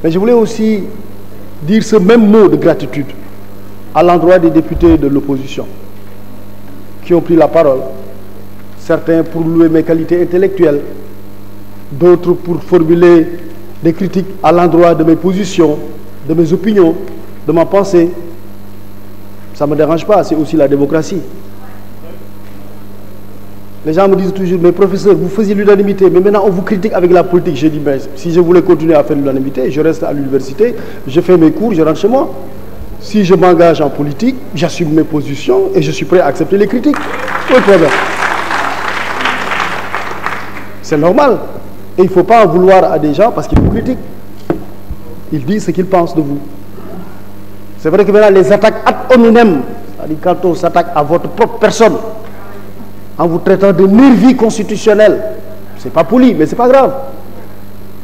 Mais je voulais aussi dire ce même mot de gratitude à l'endroit des députés de l'opposition qui ont pris la parole, certains pour louer mes qualités intellectuelles, d'autres pour formuler des critiques à l'endroit de mes positions, de mes opinions, de ma pensée. Ça ne me dérange pas, c'est aussi la démocratie. Les gens me disent toujours, mais professeur, vous faisiez l'unanimité, mais maintenant on vous critique avec la politique. J'ai dit, mais si je voulais continuer à faire l'unanimité, je reste à l'université, je fais mes cours, je rentre chez moi. Si je m'engage en politique, j'assume mes positions et je suis prêt à accepter les critiques. Pas de problème. C'est normal. Et il ne faut pas en vouloir à des gens parce qu'ils vous critiquent. Ils disent ce qu'ils pensent de vous. C'est vrai que maintenant les attaques ad hominem, c'est-à-dire quand on s'attaque à votre propre personne, en vous traitant de nervis constitutionnels, c'est pas poli, mais c'est pas grave.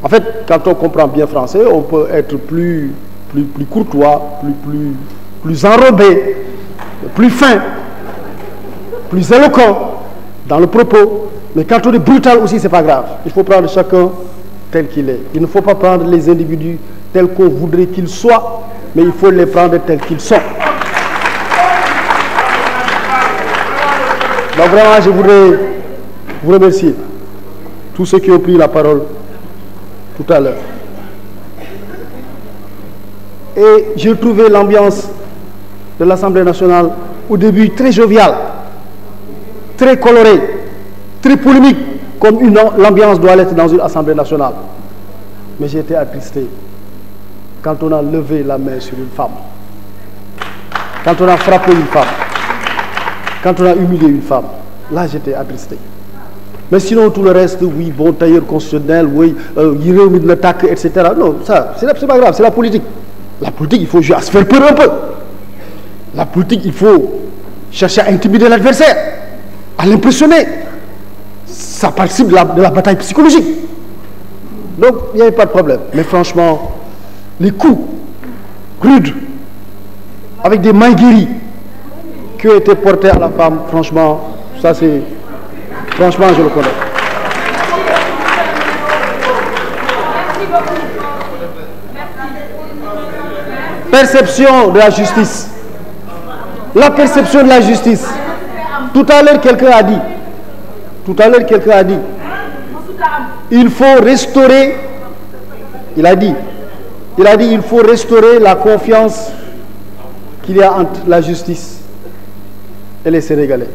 En fait, quand on comprend bien français, on peut être plus courtois, plus enrobé, plus fin, plus éloquent dans le propos. Mais quand on est brutal aussi, c'est pas grave. Il faut prendre chacun tel qu'il est. Il ne faut pas prendre les individus tels qu'on voudrait qu'ils soient, mais il faut les prendre tels qu'ils sont. Donc vraiment, je voudrais vous remercier, tous ceux qui ont pris la parole tout à l'heure. Et j'ai trouvé l'ambiance de l'Assemblée nationale au début très joviale, très colorée, très polémique, comme l'ambiance doit l'être dans une Assemblée nationale. Mais j'ai été attristé quand on a levé la main sur une femme, quand on a frappé une femme, quand on a humilié une femme. Là, j'étais attristé. Mais sinon, tout le reste, oui, bon tailleur constitutionnel, oui, etc. Non, ça, c'est pas grave, c'est la politique. La politique, il faut jouer à se faire peur un peu. La politique, il faut chercher à intimider l'adversaire, à l'impressionner. Ça participe de la bataille psychologique. Donc, il n'y avait pas de problème. Mais franchement, les coups rudes, avec des mains guéries, qui ont été portés à la femme, franchement, ça c'est... Franchement, je le connais. Perception de la justice. La perception de la justice. Tout à l'heure, quelqu'un a dit, il faut restaurer, il a dit, il faut restaurer la confiance qu'il y a entre la justice et les Sénégalais.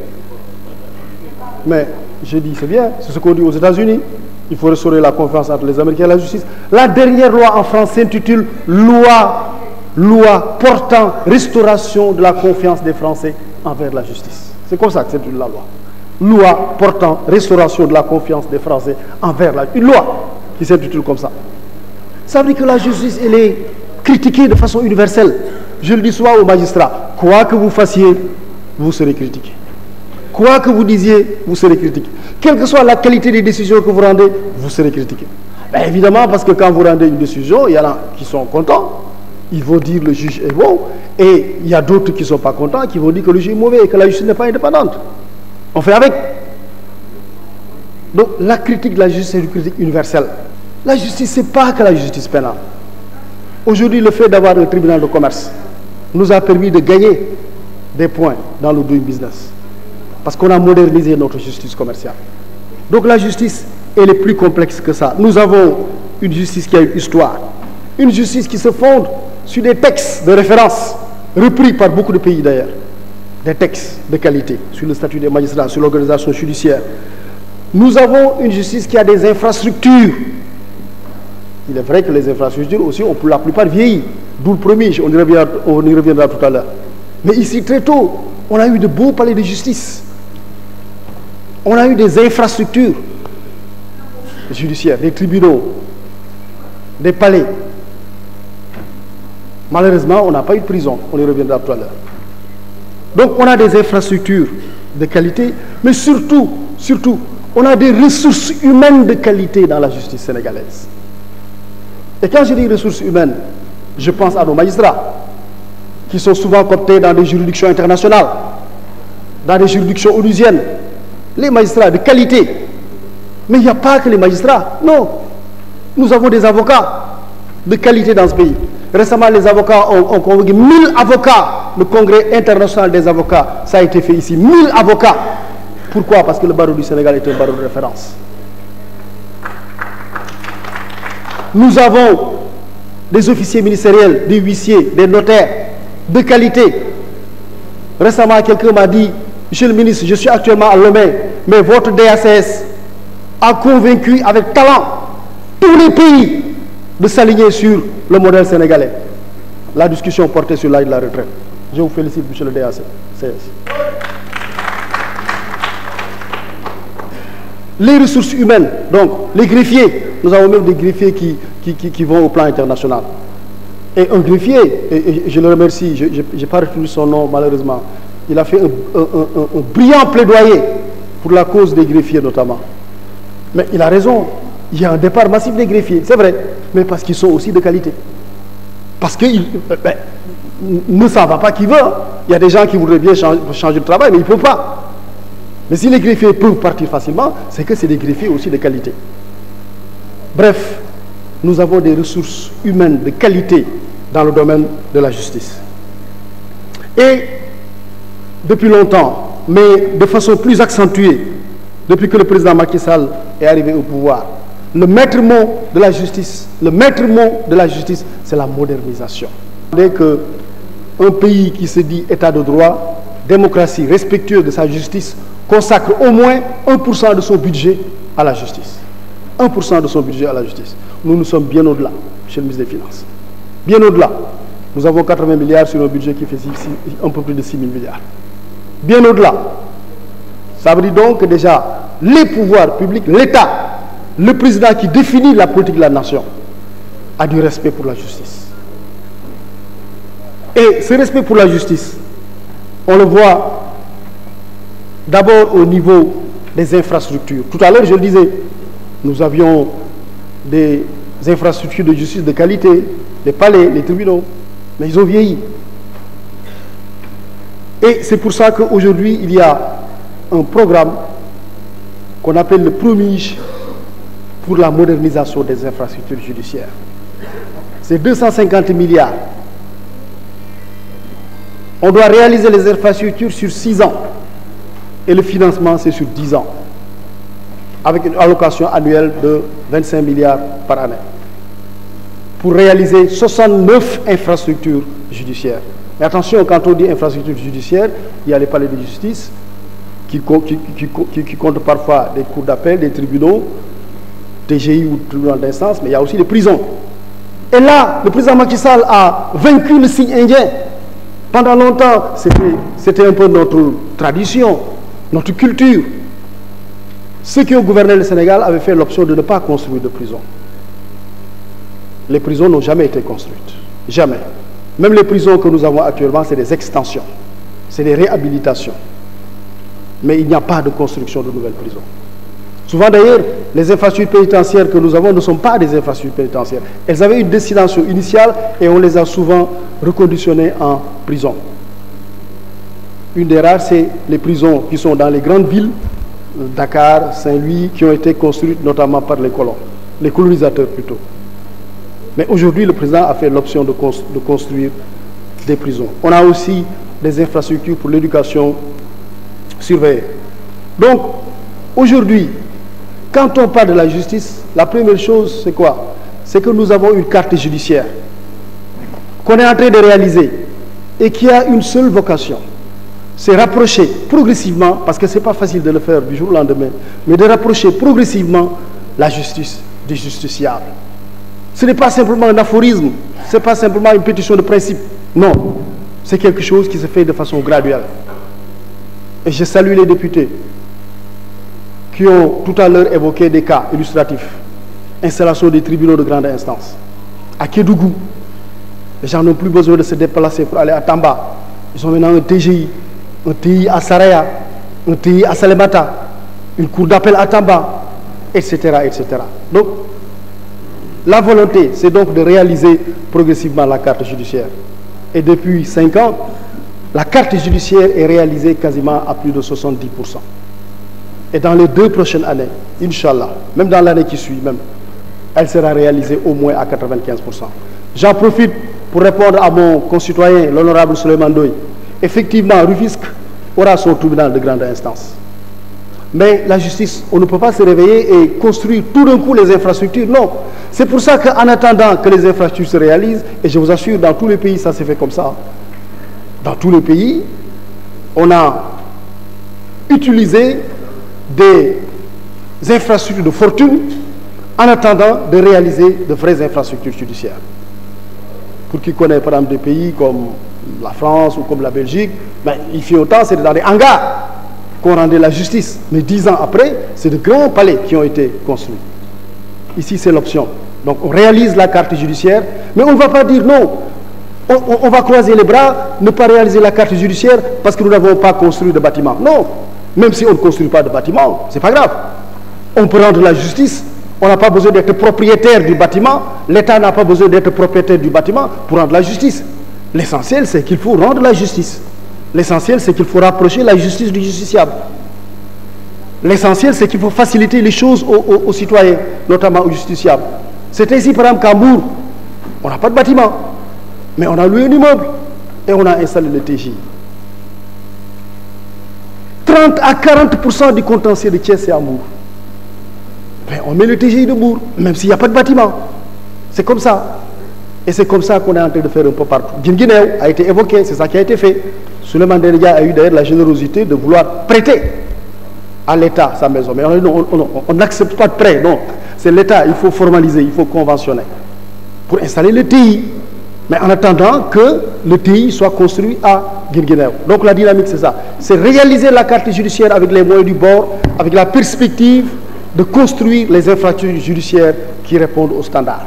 Mais je dis, c'est bien, c'est ce qu'on dit aux États-Unis. Il faut restaurer la confiance entre les Américains et la justice. La dernière loi en France s'intitule loi portant restauration de la confiance des Français envers la justice. C'est comme ça que s'intitule la loi. Loi portant restauration de la confiance des Français envers la justice. Une loi qui s'intitule comme ça. Ça veut dire que la justice, elle est critiquée de façon universelle. Je le dis souvent aux magistrats, quoi que vous fassiez, vous serez critiqué. Quoi que vous disiez, vous serez critiqué. Quelle que soit la qualité des décisions que vous rendez, vous serez critiqué. Ben évidemment, parce que quand vous rendez une décision, il y en a qui sont contents, ils vont dire le juge est bon, et il y a d'autres qui ne sont pas contents, qui vont dire que le juge est mauvais et que la justice n'est pas indépendante. On fait avec. Donc la critique de la justice est une critique universelle. La justice, ce n'est pas que la justice pénale. Aujourd'hui, le fait d'avoir un tribunal de commerce nous a permis de gagner des points dans le doing business. Parce qu'on a modernisé notre justice commerciale. Donc la justice, elle est plus complexe que ça. Nous avons une justice qui a une histoire. Une justice qui se fonde sur des textes de référence, repris par beaucoup de pays d'ailleurs. Des textes de qualité, sur le statut des magistrats, sur l'organisation judiciaire. Nous avons une justice qui a des infrastructures. Il est vrai que les infrastructures aussi ont pour la plupart vieilli. D'où le premier, on y reviendra tout à l'heure. Mais ici, très tôt, on a eu de beaux palais de justice. On a eu des infrastructures judiciaires, des tribunaux, des palais. Malheureusement, on n'a pas eu de prison. On y reviendra tout à l'heure. Donc, on a des infrastructures de qualité, mais surtout, on a des ressources humaines de qualité dans la justice sénégalaise. Et quand je dis ressources humaines, je pense à nos magistrats, qui sont souvent cooptés dans des juridictions internationales, dans des juridictions onusiennes. Les magistrats de qualité. Mais il n'y a pas que les magistrats. Non. Nous avons des avocats, de qualité dans ce pays. Récemment, les avocats ont convoqué 1000 avocats, le congrès international des avocats. Ça a été fait ici, 1000 avocats. Pourquoi? Parce que le barreau du Sénégal est un barreau de référence. Nous avons des officiers ministériels, des huissiers, des notaires de qualité. Récemment, quelqu'un m'a dit, Monsieur le ministre, je suis actuellement à Lomé, mais votre DACS a convaincu avec talent tous les pays de s'aligner sur le modèle sénégalais. La discussion portait sur l'âge de la retraite. Je vous félicite, Monsieur le DACS. Les ressources humaines, donc les greffiers, nous avons même des greffiers qui vont au plan international. Et un greffier, et je le remercie, je n'ai pas retenu son nom malheureusement, il a fait un brillant plaidoyer pour la cause des greffiers notamment. Mais il a raison, il y a un départ massif des greffiers, c'est vrai, mais parce qu'ils sont aussi de qualité. Parce qu'ils ne s'en va pas qui veut. Il y a des gens qui voudraient bien changer de travail, mais ils ne peuvent pas. Mais si les greffiers peuvent partir facilement, c'est que c'est des greffiers aussi de qualité. Bref, nous avons des ressources humaines de qualité dans le domaine de la justice. Et depuis longtemps, mais de façon plus accentuée, depuis que le président Macky Sall est arrivé au pouvoir, le maître mot de la justice, c'est la modernisation. Dès qu'un pays qui se dit état de droit, démocratie, respectueux de sa justice, consacre au moins 1% de son budget à la justice. 1% de son budget à la justice. Nous sommes bien au-delà, chez le ministre des Finances. Bien au-delà. Nous avons 80 milliards sur un budget qui fait un peu plus de 6 000 milliards. Bien au-delà. Ça veut dire donc que déjà, les pouvoirs publics, l'État, le président qui définit la politique de la nation, a du respect pour la justice. Et ce respect pour la justice, on le voit d'abord au niveau des infrastructures. Tout à l'heure, je le disais, nous avions des infrastructures de justice de qualité, les palais, les tribunaux, mais ils ont vieilli. Et c'est pour ça qu'aujourd'hui, il y a un programme qu'on appelle le PROMIJ pour la modernisation des infrastructures judiciaires. C'est 250 milliards. On doit réaliser les infrastructures sur 6 ans. Et le financement, c'est sur 10 ans. Avec une allocation annuelle de 25 milliards par année. Pour réaliser 69 infrastructures judiciaires. Mais attention, quand on dit infrastructures judiciaires, il y a les palais de justice qui comptent parfois des cours d'appel, des tribunaux, TGI ou tribunal d'instance, mais il y a aussi les prisons. Et là, le président Macky Sall a vaincu le signe indien. Pendant longtemps, c'était un peu notre tradition, notre culture. Ceux qui ont gouverné le Sénégal avaient fait l'option de ne pas construire de prison. Les prisons n'ont jamais été construites. Jamais. Même les prisons que nous avons actuellement, c'est des extensions. C'est des réhabilitations. Mais il n'y a pas de construction de nouvelles prisons. Souvent d'ailleurs, les infrastructures pénitentiaires que nous avons ne sont pas des infrastructures pénitentiaires. Elles avaient une destination initiale et on les a souvent reconditionnées en prison. Une des rares, c'est les prisons qui sont dans les grandes villes, Dakar, Saint-Louis, qui ont été construites notamment par les colons, les colonisateurs plutôt. Mais aujourd'hui, le président a fait l'option de construire des prisons. On a aussi des infrastructures pour l'éducation surveillée. Donc, aujourd'hui, quand on parle de la justice, la première chose, c'est quoi? C'est que nous avons une carte judiciaire qu'on est en train de réaliser et qui a une seule vocation. C'est rapprocher progressivement, parce que ce n'est pas facile de le faire du jour au lendemain, mais de rapprocher progressivement la justice des justiciables. Ce n'est pas simplement un aphorisme, ce n'est pas simplement une pétition de principe. Non, c'est quelque chose qui se fait de façon graduelle. Et je salue les députés qui ont tout à l'heure évoqué des cas illustratifs. Installation des tribunaux de grande instance. À Kédougou, les gens n'ont plus besoin de se déplacer pour aller à Tamba. Ils ont maintenant un TGI, un TI à Saraya, un TI à Salemata, une cour d'appel à Tamba, etc., etc. Donc, la volonté, c'est donc de réaliser progressivement la carte judiciaire. Et depuis 5 ans, la carte judiciaire est réalisée quasiment à plus de 70%. Et dans les 2 prochaines années, Inch'Allah, même dans l'année qui suit même, elle sera réalisée au moins à 95%. J'en profite pour répondre à mon concitoyen, l'honorable Souleymane Ndoye. Effectivement, Rufisque aura son tribunal de grande instance. Mais la justice, on ne peut pas se réveiller et construire tout d'un coup les infrastructures. Non. C'est pour ça qu'en attendant que les infrastructures se réalisent, et je vous assure, dans tous les pays, ça s'est fait comme ça. Dans tous les pays, on a utilisé des infrastructures de fortune en attendant de réaliser de vraies infrastructures judiciaires. Pour qui connaît par exemple des pays comme la France ou comme la Belgique, ben, il fait autant, c'est dans des hangars qu'on rendait la justice. Mais 10 ans après, c'est de grands palais qui ont été construits. Ici, c'est l'option. Donc, on réalise la carte judiciaire, mais on ne va pas dire non. On va croiser les bras, ne pas réaliser la carte judiciaire parce que nous n'avons pas construit de bâtiment. Non. Même si on ne construit pas de bâtiment, c'est pas grave. On peut rendre la justice. On n'a pas besoin d'être propriétaire du bâtiment. L'État n'a pas besoin d'être propriétaire du bâtiment pour rendre la justice. L'essentiel, c'est qu'il faut rendre la justice. L'essentiel, c'est qu'il faut rapprocher la justice du justiciable. L'essentiel, c'est qu'il faut faciliter les choses aux citoyens, notamment aux justiciables. C'est ainsi, par exemple, qu'à Mour, on n'a pas de bâtiment, mais on a loué un immeuble et on a installé le TJ. 30 à 40% du contentieux de Thiès, c'est à Mour. Mais on met le TGI de Mour, même s'il n'y a pas de bâtiment. C'est comme ça. Et c'est comme ça qu'on est en train de faire un peu partout. Guinguinéo a été évoqué, c'est ça qui a été fait. Souleymane Ndéné Ndiaye a eu d'ailleurs la générosité de vouloir prêter à l'État sa maison. Mais on n'accepte pas de prêt, non. C'est l'État, il faut formaliser, il faut conventionner pour installer le TI. Mais en attendant que le TI soit construit à Guinguinéo. Donc la dynamique, c'est ça. C'est réaliser la carte judiciaire avec les moyens du bord, avec la perspective de construire les infrastructures judiciaires qui répondent aux standards.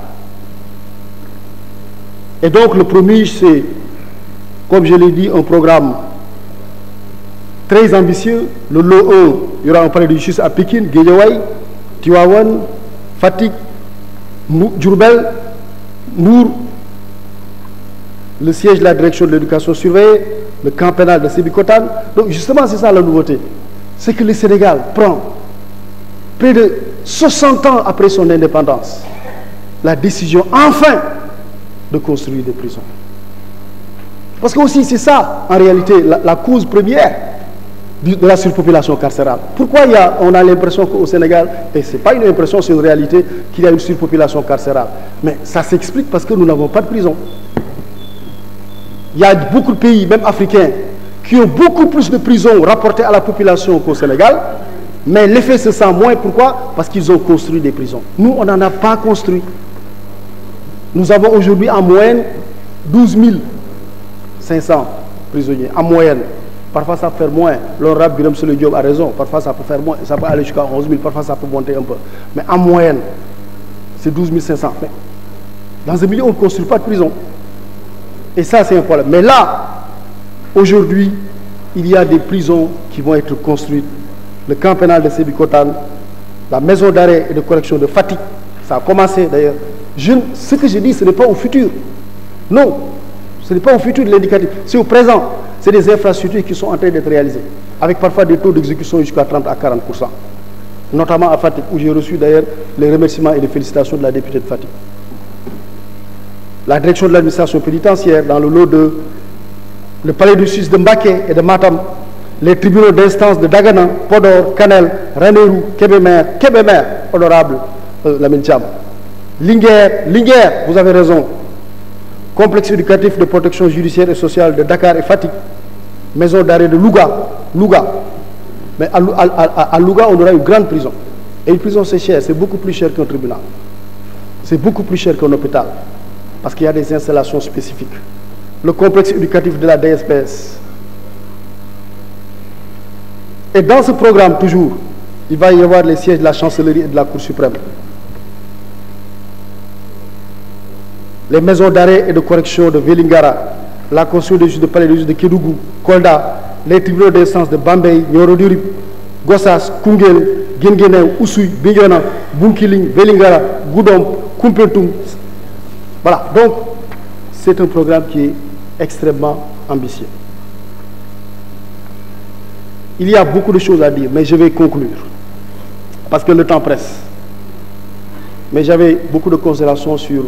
Et donc le premier, c'est, comme je l'ai dit, un programme très ambitieux. Le lot 1, il y aura un palais de justice à Pékin, Guédiawaye, Tivaouane, Fatick, Diourbel, Mbour, le siège de la direction de l'éducation surveillée, le camp pénal de Sébikotane. Donc justement, c'est ça la nouveauté. C'est que le Sénégal prend près de 60 ans après son indépendance la décision, enfin, de construire des prisons. Parce que aussi, c'est ça, en réalité, la cause première de la surpopulation carcérale. Pourquoi on a l'impression qu'au Sénégal, et ce n'est pas une impression, c'est une réalité, qu'il y a une surpopulation carcérale. Mais ça s'explique parce que nous n'avons pas de prison. Il y a beaucoup de pays, même africains, qui ont beaucoup plus de prisons rapportées à la population qu'au Sénégal, mais l'effet se sent moins. Pourquoi? Parce qu'ils ont construit des prisons. Nous, on n'en a pas construit. Nous avons aujourd'hui en moyenne 12 500 prisonniers, en moyenne. Parfois, ça peut faire moins. L'honorable Birame Souleye Diop a raison. Parfois, ça peut faire moins. Ça peut aller jusqu'à 11 000. Parfois, ça peut monter un peu. Mais en moyenne, c'est 12 500. Mais dans un milieu, on ne construit pas de prison. Et ça, c'est un problème. Mais là, aujourd'hui, il y a des prisons qui vont être construites. Le camp pénal de Sébikotane, la maison d'arrêt et de correction de Fatick, ça a commencé d'ailleurs. Ce que je dis, ce n'est pas au futur. Non, ce n'est pas au futur de l'indicatif. C'est au présent. C'est des infrastructures qui sont en train d'être réalisées, avec parfois des taux d'exécution jusqu'à 30 à 40%. Notamment à Fatick, où j'ai reçu d'ailleurs les remerciements et les félicitations de la députée de Fatick. La direction de l'administration pénitentiaire, dans le lot de le palais de justice de Mbacké et de Matam, les tribunaux d'instance de Dagana, Podor, Kanel, Ranérou, Kébémer, honorable Lamine Thiam. Linguère, vous avez raison. Complexe éducatif de protection judiciaire et sociale de Dakar et Fatick. Maison d'arrêt de Louga. Mais à Louga, on aura une grande prison. Et une prison, c'est cher, c'est beaucoup plus cher qu'un tribunal. C'est beaucoup plus cher qu'un hôpital. Parce qu'il y a des installations spécifiques. Le complexe éducatif de la DSPS. Et dans ce programme, toujours, il va y avoir les sièges de la chancellerie et de la Cour suprême. Les maisons d'arrêt et de correction de Vélingara, la construction de palais de justice de Kédougou, Kolda, les tribunaux d'instance de Bambey, Nioro du Rip, Gossas, Koungheul, Guinguinéo, Oussouye, Bignona, Bunkiling, Vélingara, Goudomp, Koumpentoum. Voilà, donc c'est un programme qui est extrêmement ambitieux. Il y a beaucoup de choses à dire, mais je vais conclure, parce que le temps presse. mais j'avais beaucoup de considérations sur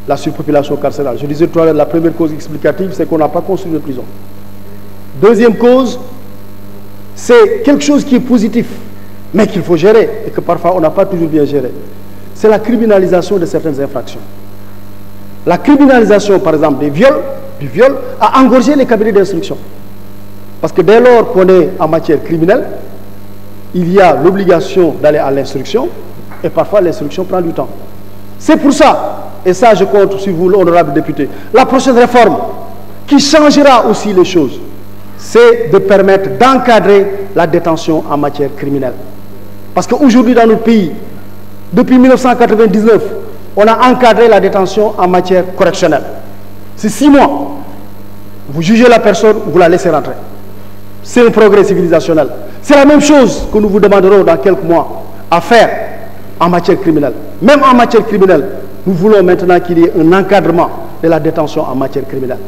la surpopulation carcérale. Je disais tout à l'heure, la première cause explicative, c'est qu'on n'a pas construit de prison. Deuxième cause, c'est quelque chose qui est positif, mais qu'il faut gérer, et que parfois on n'a pas toujours bien géré. C'est la criminalisation de certaines infractions. La criminalisation, par exemple, du viol, a engorgé les cabinets d'instruction. Parce que dès lors qu'on est en matière criminelle, il y a l'obligation d'aller à l'instruction, et parfois l'instruction prend du temps. C'est pour ça, et ça je compte sur vous, l'honorable député, la prochaine réforme qui changera aussi les choses, c'est de permettre d'encadrer la détention en matière criminelle. Parce qu'aujourd'hui dans notre pays, depuis 1999, on a encadré la détention en matière correctionnelle. C'est 6 mois. Vous jugez la personne, vous la laissez rentrer. C'est un progrès civilisationnel. C'est la même chose que nous vous demanderons dans quelques mois à faire en matière criminelle. Même en matière criminelle, nous voulons maintenant qu'il y ait un encadrement de la détention en matière criminelle.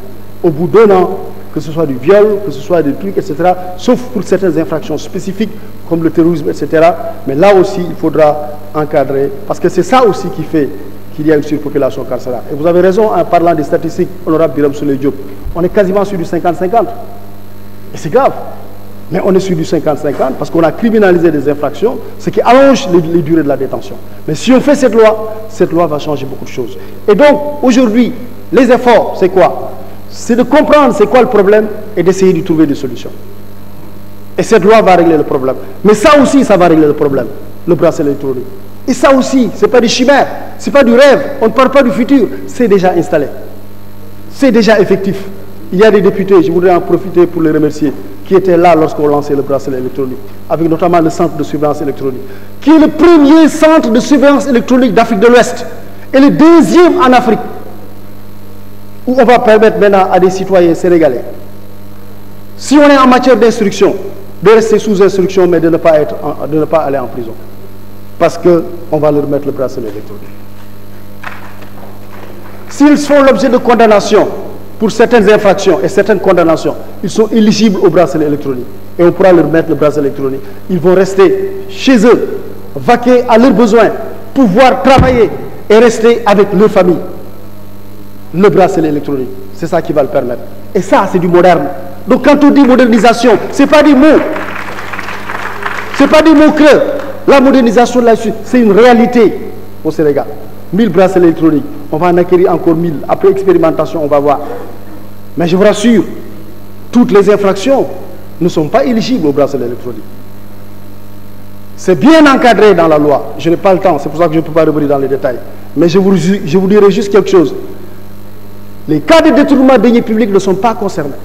Au bout d'1 an, que ce soit du viol, que ce soit des trucs, etc., sauf pour certaines infractions spécifiques comme le terrorisme, etc. Mais là aussi, il faudra encadrer, parce que c'est ça aussi qui fait qu'il y a une surpopulation carcérale. Et vous avez raison en parlant des statistiques, honorable Birame Souleye Diop. On est quasiment sur du 50-50. Et c'est grave. Mais on est sur du 50-50 parce qu'on a criminalisé des infractions, ce qui allonge les durées de la détention. Mais si on fait cette loi va changer beaucoup de choses. Et donc, aujourd'hui, les efforts, c'est quoi? C'est de comprendre c'est quoi le problème et d'essayer de trouver des solutions. Et cette loi va régler le problème. Mais ça aussi, ça va régler le problème, le bracelet électronique. Et ça aussi, ce n'est pas des chimères, ce n'est pas du rêve, on ne parle pas du futur, c'est déjà installé. C'est déjà effectif. Il y a des députés, je voudrais en profiter pour les remercier, qui étaient là lorsqu'on lançait le bracelet électronique, avec notamment le centre de surveillance électronique, qui est le premier centre de surveillance électronique d'Afrique de l'Ouest, et le deuxième en Afrique, où on va permettre maintenant à des citoyens sénégalais, si on est en matière d'instruction, de rester sous instruction, mais de ne pas aller en prison. Parce qu'on va leur mettre le bracelet électronique. S'ils font l'objet de condamnation pour certaines infractions et certaines condamnations, ils sont éligibles au bracelet électronique. Et on pourra leur mettre le bracelet électronique. Ils vont rester chez eux, vaquer à leurs besoins, pouvoir travailler et rester avec leur famille. Le bracelet électronique, c'est ça qui va le permettre. Et ça, c'est du moderne. Donc quand on dit modernisation, ce n'est pas des mots. Ce n'est pas des mots creux. La modernisation là-dessus, c'est une réalité au Sénégal. 1000 bracelets électroniques, on va en acquérir encore 1000. Après expérimentation, on va voir. Mais je vous rassure, toutes les infractions ne sont pas éligibles au bracelet électronique. C'est bien encadré dans la loi. Je n'ai pas le temps, c'est pour ça que je ne peux pas revenir dans les détails. Mais je vous dirai juste quelque chose. Les cas de détournement de deniers publics ne sont pas concernés.